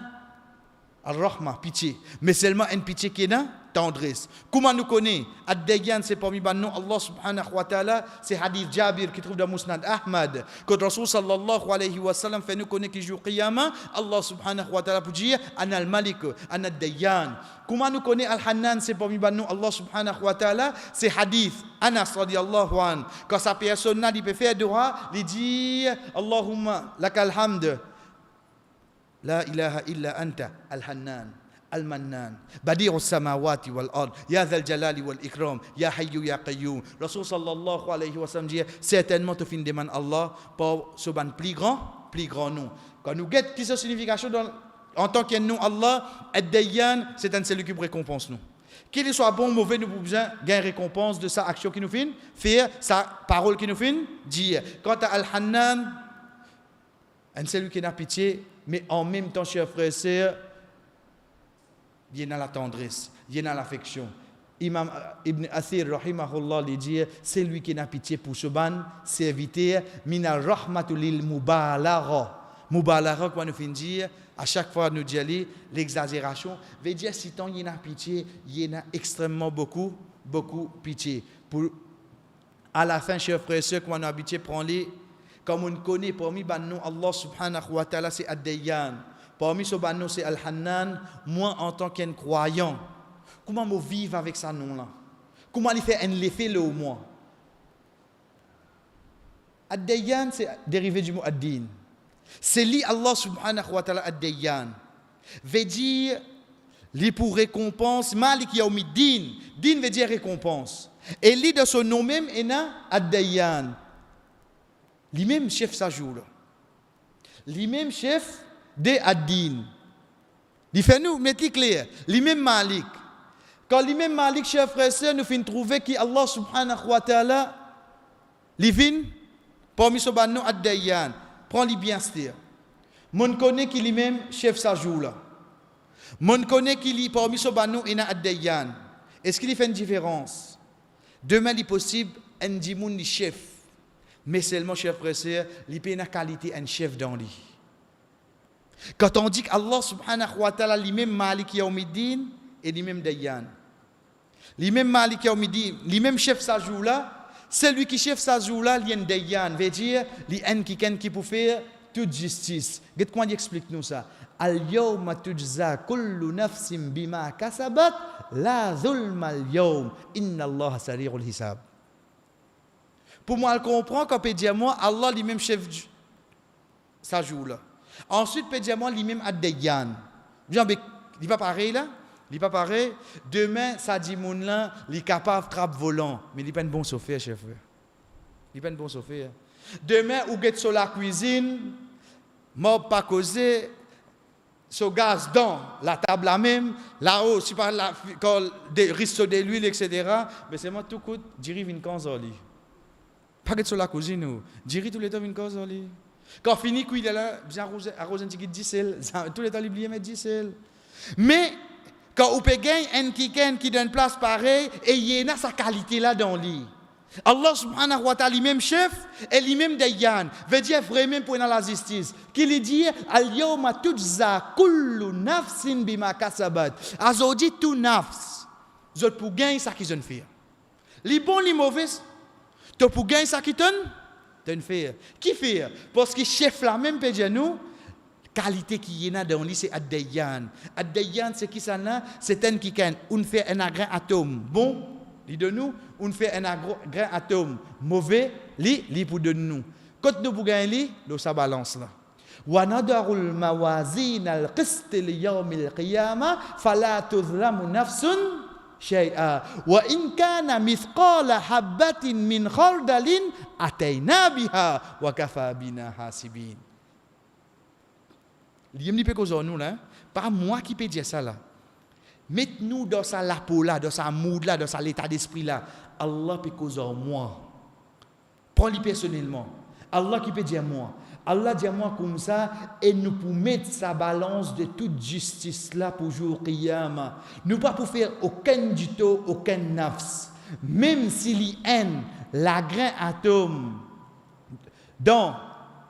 Al-Rahma, pitié. Mais seulement une pitié qui est là, tendresse. Comment nous connaissons? Ad-Dayyan, c'est parmi les noms Allah subhanahu wa ta'ala, c'est hadith Jabir qui trouve dans Musnad Ahmad. Quand Rasul sallallahu alayhi wa sallam fait nous connaître qu'il joue Qiyamah, Allah subhanahu wa ta'ala pour dire Ana al-Malik, Ana ad-Dayyan. Comment nous connaissons Al-Hannan, c'est parmi les noms Allah subhanahu wa ta'ala, c'est hadith Anas radiyallahu an. Quand sa personne il peut faire dua, il dit Allahumma lakal hamd. La ilaha illa anta al-Hannan. Al-Mannan, Badi'u samawati wal ard, Ya dhal jalali wal ikram, Ya hayyu ya qayyum. Rasul sallallahu alayhi wa sallam dit certainement tu fin demande Allah pour ce ban plus grand nom. Quand nous guettons qui sa signification en tant que nom Allah, Ad-Dayyan, c'est un celui qui récompense nous. Qu'il soit bon ou mauvais, nous pouvons besoin gagner récompense de sa action qui nous fait faire, sa parole qui nous fait dire. Quant à Al-Hannan, un celui qui n'a pitié, mais en même temps, chers frères et sœurs, il y a la tendresse, il y a l'affection. Imam Ibn Athir, rahimahullah, lui dit c'est lui qui n'a pitié pour ce ban, serviteur, minal rahmatul lil mubalagha. Mubalagha, quoi nous fait dire, à chaque fois nous dit l'exagération, veut dire si tant il y a pitié, il y a extrêmement beaucoup pitié. Pour, à la fin, chers frères et sœurs, quand on a habitué, prends-les, comme on connaît, parmi les noms, Allah subhanahu wa ta'ala, c'est Ad-Dayyan. Parmi ce nom, c'est Al-Hannan. Moi, en tant qu'un croyant, comment je vivre avec ce nom-là? Comment il fait un effet le au moi? Ad-Dayyan, c'est dérivé du mot Ad-Din. C'est lui, Allah subhanahu wa ta'ala, Ad-Dayyan. Veut dire, lui pour récompense, Malik Yawmiddin. Din veut dire récompense. Et lui, de son nom même, est Ad-Dayyan. Lui-même chef sa jour. Lui-même chef de Ad-Din. Il fait nous mettre clair. Lui-même Malik. Quand lui-même Malik, chers frères et sœurs, nous finissons trouver qu'Allah subhanahu wa ta'ala, il vient parmi ce banno Ad-Dayyan. Prends-lui bien ce mon connaît qu'il lui-même chef sa jour là. Mon connaît qu'il y parmi ce banno et Ad-Dayyan. Est-ce qu'il y fait une différence? Demain, il est possible un dimoun chef. Mais seulement, chers frères et sœurs, il peut une qualité un chef dans lui. Quand on dit qu'Allah subhanahu wa ta'ala lui-même Malik Yawmiddin et lui-même Dayyan. Lui-même Malik Yawmiddin, lui-même chef sa jour là, celui qui chef sa jour là, il y a un Dayyan, veut dire, il y a un qui peut faire toute justice. Qu'est-ce qu'on explique nous ça? Al-yawma tujza kullu nafsin bima kasabat la zulma al-yawm inna Allah sari'ul hisab. Pour moi, elle comprend quand peut dire moi, Allah lui-même chef sa jour là. Ensuite, peut dire moi lui-même Ad-Dayyan. Il n'est pas pareil là. Il n'est pas pareil. Demain, ça dit mon là, il est capable de trappe volant, mais il n'est pas un bon chauffeur, chef. Il n'est pas un bon chauffeur. Demain, ou get sur la cuisine, mort pas causé, sur gaz dans la table là même, là-haut, si par là, quand des risques de l'huile, etc. Mais c'est moi tout coûte, dirive une console. Pas get sur la cuisine, ou dirive tous les temps une console. Quand fini, il est là, bien arrosé un petit diesel, tous les temps, il oublie mettre diesel. Mais, quand on peut gagner un qui donne place pareil, et il y a sa qualité là dans lui. Allah subhanahu wa ta'ala, lui-même chef, et lui-même Dayyan, veut dire vraiment pour la justice. Qui lui dit, Al-yawma tujza kullu nafsin bima kasabat. Azodi tout nafs, zot pour gagner ça qu'ils ont fait. Les bons, les mauvais. Tu pour gagner ça qui donne, tu une fait. Qui fait? Parce que chef là même peut dire nous, qualité qui y a dans lui c'est Ad-Dayyan. Ad-Dayyan c'est qui ça là? C'est un qui can, on fait un grain atome. Bon, li de nous, on fait un grain atome. Mauvais, li pour de nous. Quand nous pour gagner li, nous ça balance là. وَنَضَعُ الْمَوَازِينَ الْقِسْطِ لِيَوْمِ الْقِيَامَةِ فَلَا تُظْلَمُ نَفْسٌ شيئا وإن كان مثقال حبة من خردل أتينا بها وكفى بنا حاسبين. L'IM peut causer nous là, pas moi qui peux dire ça là. Mettez-nous dans sa lapo là, dans sa mood là, dans sa l'état d'esprit là. Allah peut causer moi. Prends-le personnellement. Allah qui peut dire moi. Allah dit à moi comme ça, et nous pour mettre sa balance de toute justice là pour jour Qiyama. Nous pas pour faire aucun du tout, aucun nafs. Même s'il y a la grain atome, donc,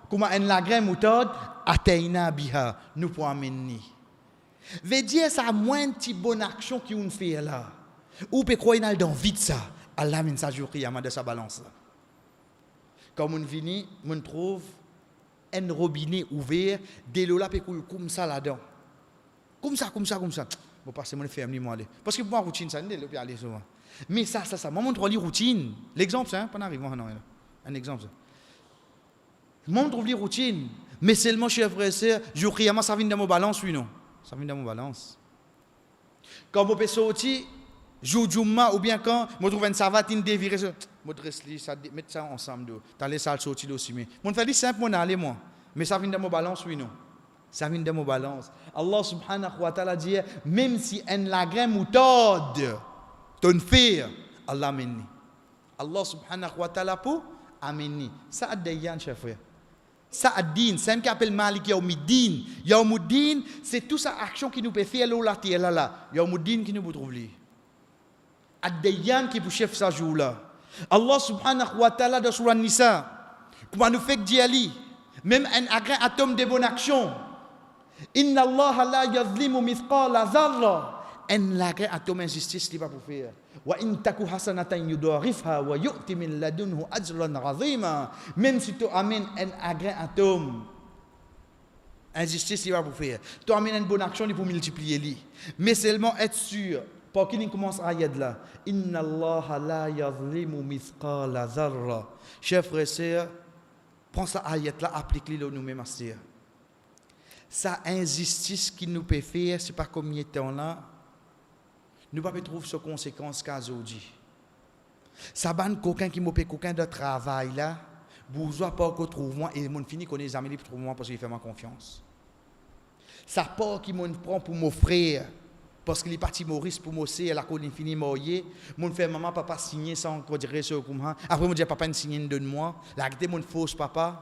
comme un la grain moutade, atteina biha, nous pour amener. Veut dire ça moins de bonne action qui on fait là. Ou peut croire dans vite ça. Allah mène sa jour Qiyama de sa balance là. Comme on vient, on trouve un robinet ouvert, de l'eau là peut couler comme ça là-dedans. Comme ça. Bon, parce que mon frère moi aller. Parce que pour moi routine ça, ne peut aller souvent. Mais ça. Moi montre les routine. L'exemple ça, pas arrive non. Un exemple ça. Montre les routine, mais seulement chez frère et sœur, jour Qiyama ça vient dans mon balance oui non. Ça vient dans mon balance. Quand vous peut sortir jour Jumma ou bien quand me trouve une savatine dévirée me dresse li ça mettre ça ensemble dans les salles sortir aussi mais mon fait simple mon aller moi mais ça vient de mon balance oui non ça vient de mon balance Allah subhanahu wa ta'ala dit même si un lagrin moutade ton faire Allah amène Allah subhanahu wa ta'ala pour amène ça Ad-Dayyan chef frère ça ad-din c'est un qui appelle Malik Yawmiddin Yawmuddin c'est toute sa action qui nous peut faire là Yawmuddin qui nous peut trouver Ad-Dayyan qui pour chef sa jour là Allah subhanahu wa ta'ala dans surah Nisa comment nous fait dire même un grain atome de bonne action inna Allah la yazlimu mithqala dharra un grain atome injustice n'est pas pour faire wa in taku hasanatan yudharifha wa yu'ti min ladunhu ajran 'azima même si tu amènes un grain atome injustice n'est pas pour faire tu amènes une bonne action pour multiplier li mais seulement être sûr. Pour qu'il commence à y là, Inna Allah la yazlimu mithqala dharra. Chers frères et sœurs, prends ça ayat là, applique-le nous-mêmes à sœur. Ça injustice qui nous peut faire, c'est pas combien de temps là, nous pas trouver ces conséquences qu'aujourd'hui. Ça ban quelqu'un qui m'a fait quelqu'un de travail là, bourgeois pas que trouve moi et mon fini connaît les amis pour trouver moi parce qu'il fait ma confiance. Ça pas qui m'on prend pour m'offrir. Parce qu'il est parti Maurice pour m'osser à la colline finie moyer mon frère maman papa signé sans qu'on dirait ce comme ça après me dire papa ne signe de moi la réalité mon fausse papa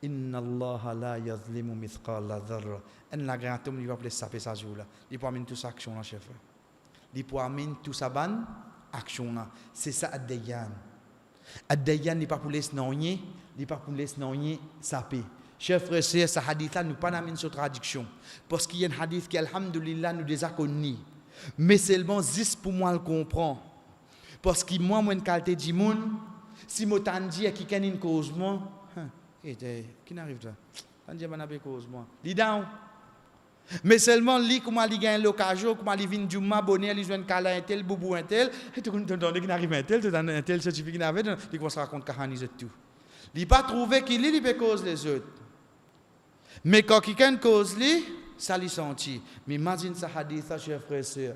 inna Allah la yazlimu mithqala dharra en la grande il va placer saper ça jour là il peut amener toute sa action là chef il peut amener tout sa ban action là c'est ça Ad-Dayyan n'est pas pour laisser non il pas pour laisser non saper. Chers frères et sœurs, ce hadith-là, nous pas amené sur traduction. Parce qu'il y a un hadith qui, alhamdulillah, nous déjà connu. Mais seulement, juste pour moi, le comprend. Parce que moi, une qualité du monde, si je t'en dis qui a une cause, moi, qui n'arrive là? T'en dis, je cause, moi. Dis down. Mais seulement, lui, comment il gagne l'occasion, comment il vient du ma bonnet, il joue un câlin un tel, boubou un tel, et tu entends qu'il arrive un tel, tu donnes un tel certificat qu'il avait, il commence à raconter Kahani et tout. Il n'a pas trouvé qu'il peut cause les autres. Mais quand quelqu'un cause lui, ça lui sentit. Mais imagine ce hadith, chers frères et sœurs.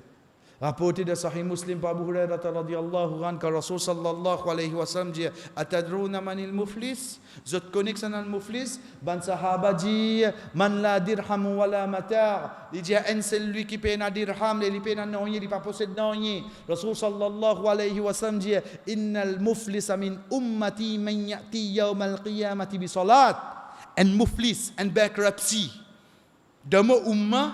Rapporté de Sahih Muslim par Abu Hurairah radhiyallahu anhu, que Rasul sallallahu alayhi wa sallam dit Atadrouna manil muflis? Vous connaissez le muflis? Ban sahaba dit Man la dirham wa la mata'. Il dit un celui qui paye un dirham, il paye un non, il pas possède non. Rasul sallallahu alayhi wa sallam dit Innal muflisa min ummati man ya'ti yawm al-qiyamati bi salat. Un muflis, un bankruptcy. De mon umma,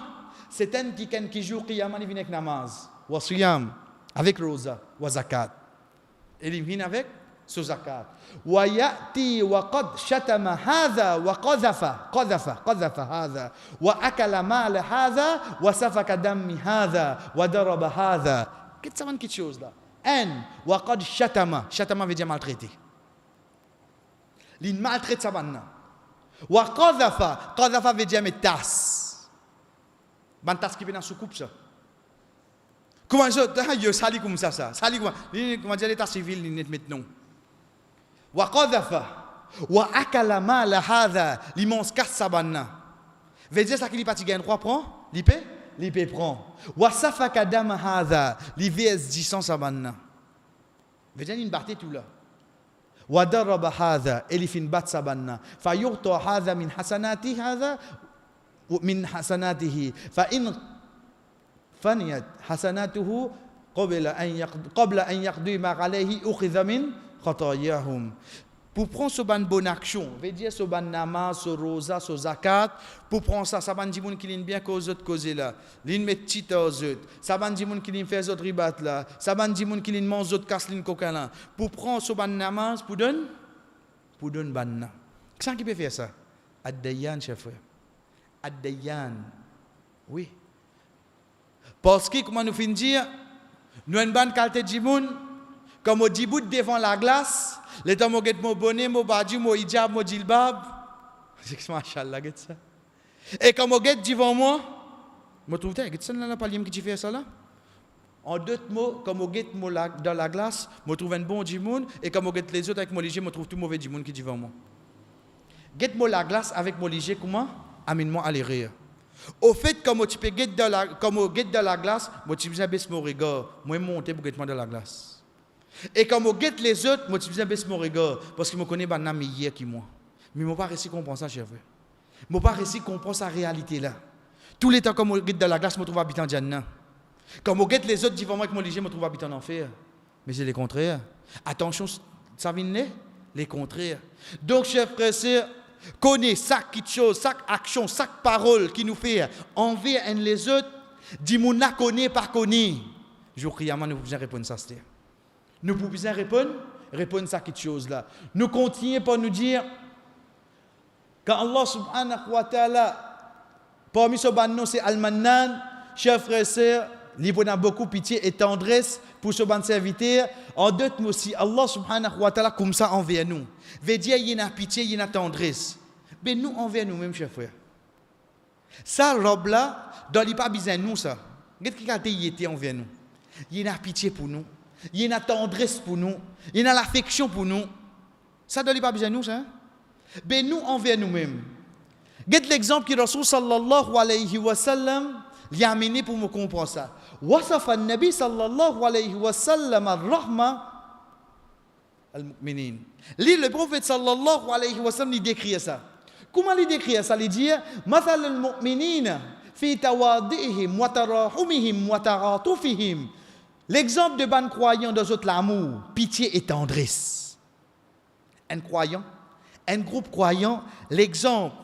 c'est un qui joue qiyamah, il vient avec namaz, wa siyam, avec rosa, wa zakat. Il vient avec ce zakat. Wa ya'ti wa qad shatama hadha wa qadhafa hadha wa akala mal hadha wa safaka dammi hadha wa daraba hadha. Qu'est-ce que ça quelque chose là? Wa qad shatama. Shatama veut dire maltraiter. Il maltraite sa banne. Wa qadhafa. Qadhafa veut dire mettre tasse. Ban tasse qui vient dans soucoupe ça. Comment je sali comme ça? Sali comment dire l'état civil il net maintenant. Wa qadhafa. Wa akala mal hadha. L'immense casse sa banne. Veut dire ça qu'il est parti gagner droit prend? L'ipé prend. Wa safaka dam hadha. L'ivs dit sans sa banne. Veut dire une partie tout là. Wa daraba hadha. Elifin bat sa banne. Fa yurta hadha min hasanati hadha. من حسناته فإن فنيت حسناته قبل أن يقضي ما عليه أخذ من خطاياهم. Pour prendre ce ban bonne action, veut dire ce ban namaz, ce rosa, ce zakat, pour prendre ça, ça ban di moun qui lin bien cause autres cause là, lin met tita aux autres, ça ban di moun qui lin fait autres ribat là, ça ban di moun qui lin mange autres casse lin coquin là, pour prendre ce ban namaz, pour donner ban na. Qui qui peut faire ça? Ad-Dayyan, chef frère. Ad-Dayyan. Oui. Parce que, comment nous finissons dire, nous avons une bonne qualité de moun, comme on dit devant la glace, les temps où on mon bonnet, mon badi, mon hijab, mon djilbab, c'est que machallah, get ça. Et comme on get devant moi, je trouve que c'est là pas qui fait ça là. En d'autres mots, comme on get dans la glace, je trouve un bon djimoun, et comme on get les autres avec mon léger, je trouve tout mauvais djimoun qui est devant moi. Get moi la glace avec mon léger, comment? Amène-moi à les rire. Au fait, comme tu peux get dans la glace, moi tu besoin baisser mon regard, moi monter pour get moi dans la glace. Et comme on get les autres, moi tu besoin baisser mon regard parce que me connais ban ami hier qui moi. Mais moi pas réussi comprendre ça, chef. Moi pas réussi comprendre sa réalité là. Tous les temps comme on get dans la glace, me trouve habitant Jannah. Comme on get les autres devant moi avec mon léger, me trouve habitant en enfer. Mais c'est les contraires. Attention, ça vient les contraires. Donc chef frère, c'est connaît chaque chose, chaque action, chaque parole qui nous fait envers un les autres, dis-moi n'a connaît pas connaît. Jour criamment nous pouvons répondre ça, c'est. Nous pouvons répondre ça quelque chose là. Nous continuons par nous dire quand Allah subhanahu wa ta'ala parmi ce bannon c'est Al-Mannan, chers frères et sœurs, il a beaucoup pitié et tendresse pour ce ban serviteur. En d'autres mots aussi, Allah subhanahu wa ta'ala comme ça envers nous. Veut dire il y a pitié, il y a tendresse. Mais nous envers nous-mêmes, chers frères. Ça, robe là, dans les pas besoin nous ça. Qu'est-ce qu'il était envers nous? Il y a pitié pour nous. Il y a tendresse pour nous. Il y a l'affection pour nous. Ça, dans les pas besoin nous ça. Mais nous envers nous-mêmes. Qu'est-ce l'exemple que Rasul sallallahu alayhi wa sallam l'a amené pour me comprendre ça. وصف النبي صلى الله عليه وسلم الرحمة المؤمنين. Le prophète sallallahu alayhi wa sallam il décrit ça. Comment il décrit ça? Il dit مثل المؤمنين في تواضعهم وتراحمهم وتعاطفهم. L'exemple de ban croyant dans autres l'amour, pitié et tendresse. Un croyant, un groupe croyant, l'exemple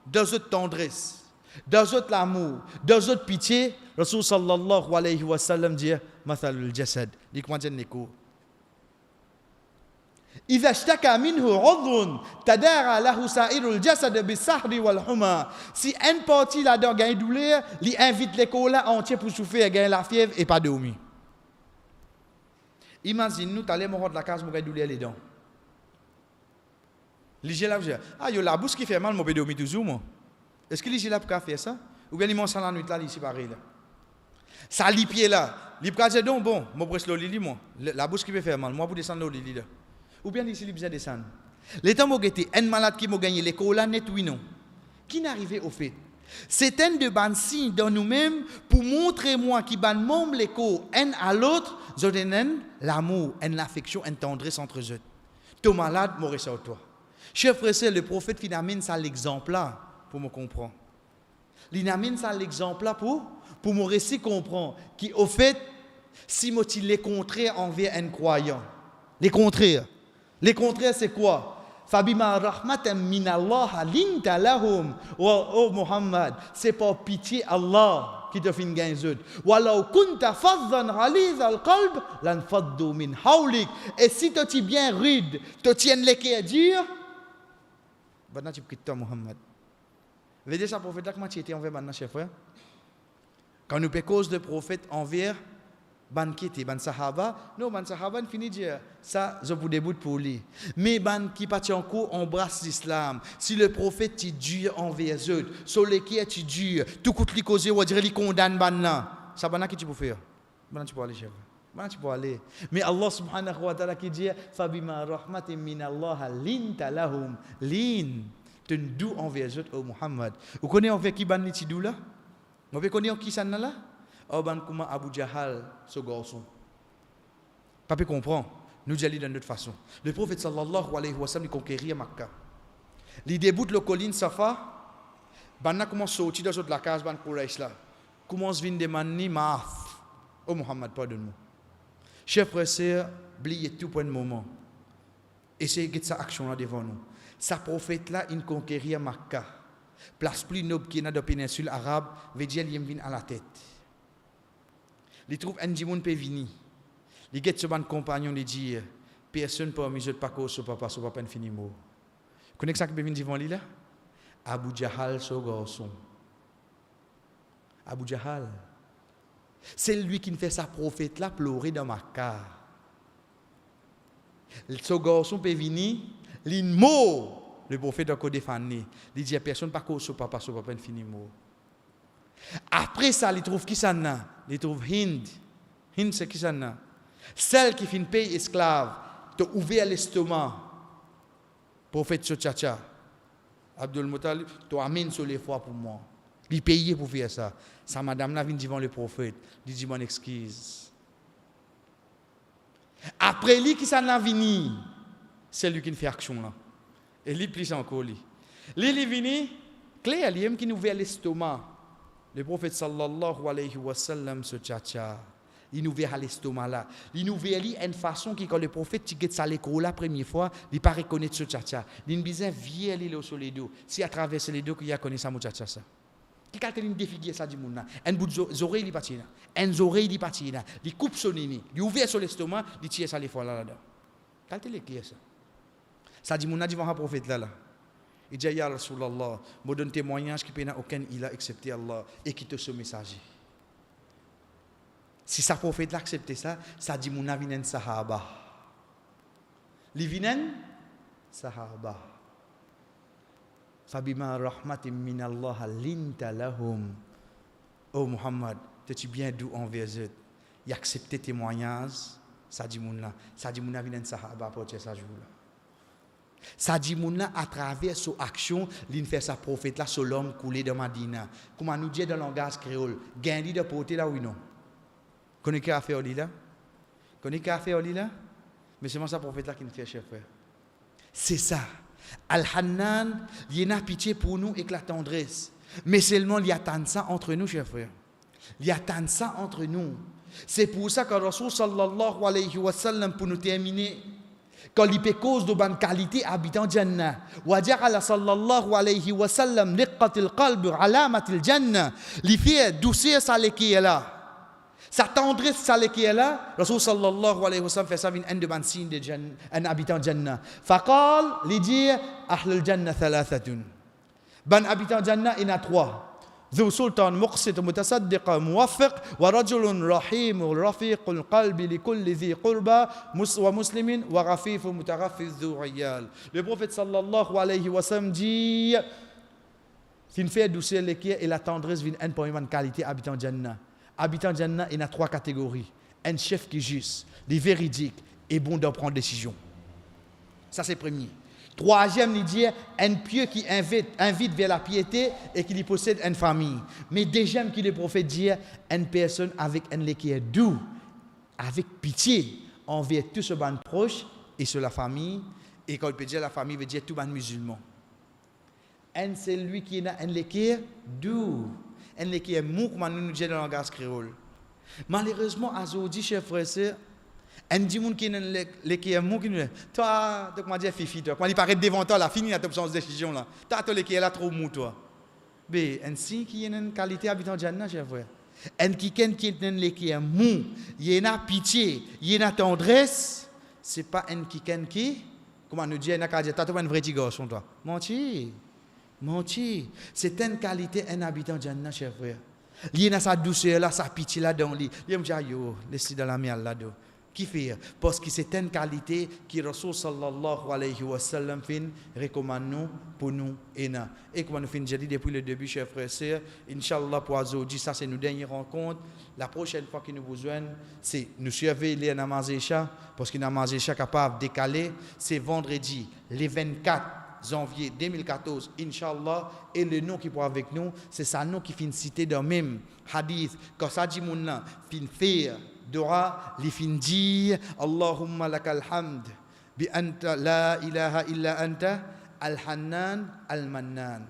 dans autres tendresse. Dans autres l'amour, dans autres pitié, Rasul sallallahu alayhi wa sallam dit mathalul jasad, dit comment dire neko. إذا اشتكى منه عضو تداعى له سائر الجسد بالسهر والحمى. Si une partie là-dedans gagne douleur, il invite les corps là entier pour souffrir, gagner la fièvre et pas dormir. Imagine nous t'allais mourir de la case pour gagner douleur les dents. Lige là, ah yo la bouche qui fait mal, moi peux dormir toujours moi. Est-ce que les là pour faire ça? Ou bien ils mangent ça la nuit là ici pareil là. Ça li pied là, li pour dire donc bon, moi presque le lit moi. La bouche qui peut faire mal, moi pour descendre le lit là. Ou bien ici li besoin descendre. Les temps mo gete un malade qui mo gagné l'école là net oui non. Qui n'arrivait au fait. C'est un de ban signe dans nous-mêmes pour montrer moi qui ban membre l'école un à l'autre, je donne l'amour, une affection, une tendresse entre eux. Ton malade m'aurait ça toi. Chers frères, c'est le prophète qui amène ça l'exemple là pour me comprendre. Il amène ça l'exemple là pour me récit comprendre qui au fait si moi il les contraires envers un croyant. Les contraires c'est quoi? Fabima rahmatan min Allah linta lahum wa Muhammad, c'est pas pitié Allah qui te fait gagner. Walau kunta faddan ghaliz al-qalb lan faddu min hawlik. Et si tu es bien rude, tu tiens les qui à dire maintenant tu quittes Muhammad. Veut dire ça prophète là comment tu étais envers maintenant chef frère? Quand nous payons cause de prophète envers ban qui était ban sahaba, non ban sahaba fini dire ça je vous débute pour lui. Mais ban qui parti en cours embrasse l'islam. Si le prophète tu dur envers eux, sur lesquels tu dur, tout coûte li causer ou dire li condamne ban là. Ça ban qui tu peux faire? Ban tu peux aller chef. Ban tu peux aller. Mais Allah subhanahu wa ta'ala qui dit fa bima rahmatin min Allah linta lahum lin. Tu doux envers eux oh Muhammad. Vous connaissez envers qui ban li ti dou là? Vous connaissez qui ça là? Ban comment Abu Jahal ce garçon. Papa comprend. Nous disons d'une autre façon. Le prophète sallallahu alayhi wa sallam il conquérit Makkah. Il débute le colline Safa. Banna commence à sortir de la case ban Quraysh là. Commence à venir demander maaf. Oh Muhammad pardonne-moi. Chef frère, oubliez tout pour un moment. Essayez de cette action là devant nous. Sa prophète là il conquérit Makkah. Place plus noble qui est dans la péninsule arabe, veut dire qu'il vient à la tête. Il trouve un djimoun peut venir. Il get ce ban compagnon il dit personne parmi eux pas cause ce papa fini mot. Connaissez ça qui peut venir devant lui là? Abu Jahal ce garçon. Abu Jahal. C'est lui qui fait sa prophète là pleurer dans Makkah. Ce garçon peut venir, il mot le prophète a défendu. Il dit personne pas cause ce papa fini mot. Après ça, il trouve qui ça n'a? Il trouve Hind. Hind, c'est qui ça n'a? Celle qui fait une paye esclave, t'a ouvert l'estomac. Prophète Tchacha. Abdul Muttalib, t'as amené sur les fois pour moi. Il payé pour faire ça. Sa madame là vient devant le prophète. Il dit mon excuse. Après lui qui ça n'a venu, c'est lui qui fait action là. Et lui plus encore lui. Lui venu, clé à lui qui nous ouvert l'estomac. Le prophète sallallahu alayhi wa sallam se tchacha. Il nous verra l'estomac là. Il nous verra une façon qui quand le prophète tu get ça l'école la première fois, il pas reconnaître ce tchacha. Il bizarre vieux il sur les dos. Si à travers les dos qu'il y a connaît ça mon tchacha ça. Qui quand il défiguer ça du monde là. Un bout des oreilles il parti là. Un oreille il parti là. Il coupe son nez, il ouvert sur l'estomac, il tire ça les fois là-dedans. Quand il est qui est ça? Ça dit mon a devant le prophète là. Il dit ya Rasulallah, me donne témoignage qui peut n'a aucun ilah excepté Allah et qui te ce messager. Si sa prophète l'accepte ça, ça dit mon avinen sahaba. Livinen sahaba. Fabima rahmatin min Allah linta lahum. Oh Muhammad, tu bien doux envers eux. Il accepte témoignage, ça dit mon là, ça dit mon avinen sahaba pour ce jour là. Ça dit mouna à travers son action, il fait sa prophète là sur l'homme coulé de Madina. Comment nous dit dans le langage créole, gain de porter là ou non? Connaissez qu'à faire là? Connaissez qu'à faire là? Mais c'est moi sa prophète là qui nous fait chef frère. C'est ça. Al-Hannan, il y a pitié pour nous et la tendresse. Mais seulement il y a tant ça entre nous chef frère. Il y a tant ça entre nous. C'est pour ça que Rasul sallallahu alayhi wa sallam pour nous terminer quand il peut cause de bonne qualité habitant Jannah. Wa ja'ala sallallahu alayhi wa sallam liqatil qalbi alamatil Jannah. Li fait douceur ça qui est là. Sa tendresse ça qui est là. Rasul sallallahu alayhi wa sallam fait ça une de bonne signe de Jannah, un habitant Jannah. Faqal li dit ahlul Jannah thalathatun. Ban habitant Jannah il y en a 3. ذو سلطان مقسط متصدق موفق ورجل رحيم رفيق القلب لكل ذي قربى ومسلم وغفيف متغفي ذو عيال. Le prophète sallallahu alayhi wa sallam dit s'il fait douceur le cœur et la tendresse vient une pour une qualité habitant Jannah. Habitant Jannah il y a 3 catégories. Un chef qui est juste, des véridiques et bon d'en prendre décision. Ça c'est premier. Troisième, il dit un pieux qui invite vers la piété et qui lui possède une famille. Mais deuxième, qui le prophète dit une personne avec un lait qui est doux, avec pitié envers tous ceux qui proches et sur la famille. Et quand il peut dire la famille, il veut dire tout le musulman. Un c'est lui qui a un lait qui est doux, un lait qui est mou, comme nous disons dans le langage créole. Malheureusement, aujourd'hui, chers frères et sœurs, un dimoun qui est qui est mou qui nous toi tu comment dire fifi toi quand il paraît devant toi la fini la top décision là toi le qui est là trop mou toi mais ainsi qui a une qualité habitant Jannah chers frères un qui est mou il y a pitié il y a tendresse c'est pas un qui comment nous dire n'a dire toi un vrai petit garçon toi menti c'est une qualité un habitant Jannah chers frères Il y a sa douceur là, sa pitié là dans lui. Il me dit yo, laissez dans la miel là dedans. Qui fait? Parce que c'est une qualité qui Rasul sallallahu alayhi wa sallam recommande nous pour nous et nous. Et comme nous fin dit depuis le début, chers frères et sœurs, Inch'Allah pour aujourd'hui, ça c'est nos dernières rencontres. La prochaine fois que nous vous joignons, c'est nous surveiller les namazécha, parce que namazécha capable de décaler, c'est vendredi, les 24 janvier 2014, Inch'Allah, et le nom qui pourra avec nous, c'est ça nom qui finit cité dans le même hadith, quand ça dit mon nom, fin faire, dora, li fin dire, Allahumma lakal hamd, bi anta la ilaha illa anta, al-hannan, al-mannan.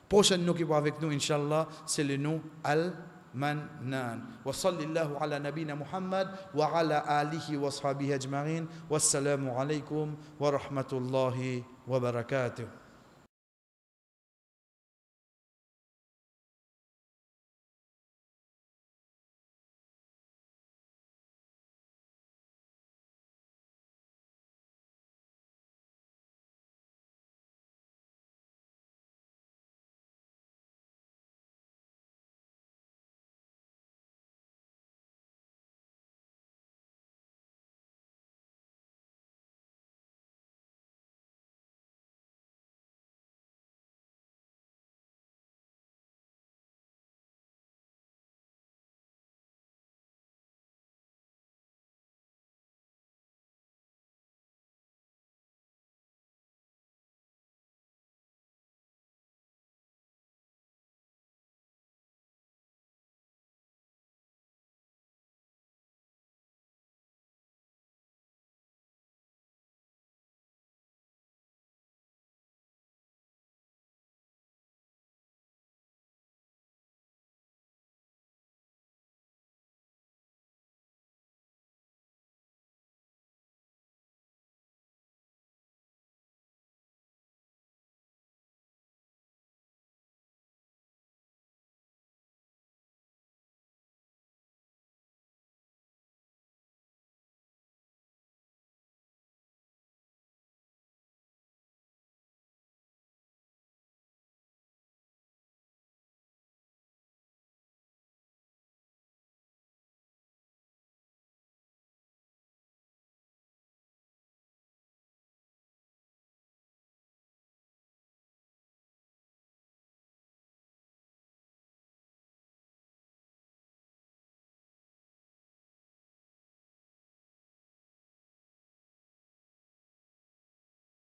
Prochain nom qui pourra avec nous, Inch'Allah, c'est le nom al-mannan. Wa sallallahu ala nabina Muhammad, wa ala alihi wa sahbihi ajma'in, wassalamu alaykum wa rahmatullahi وبركاته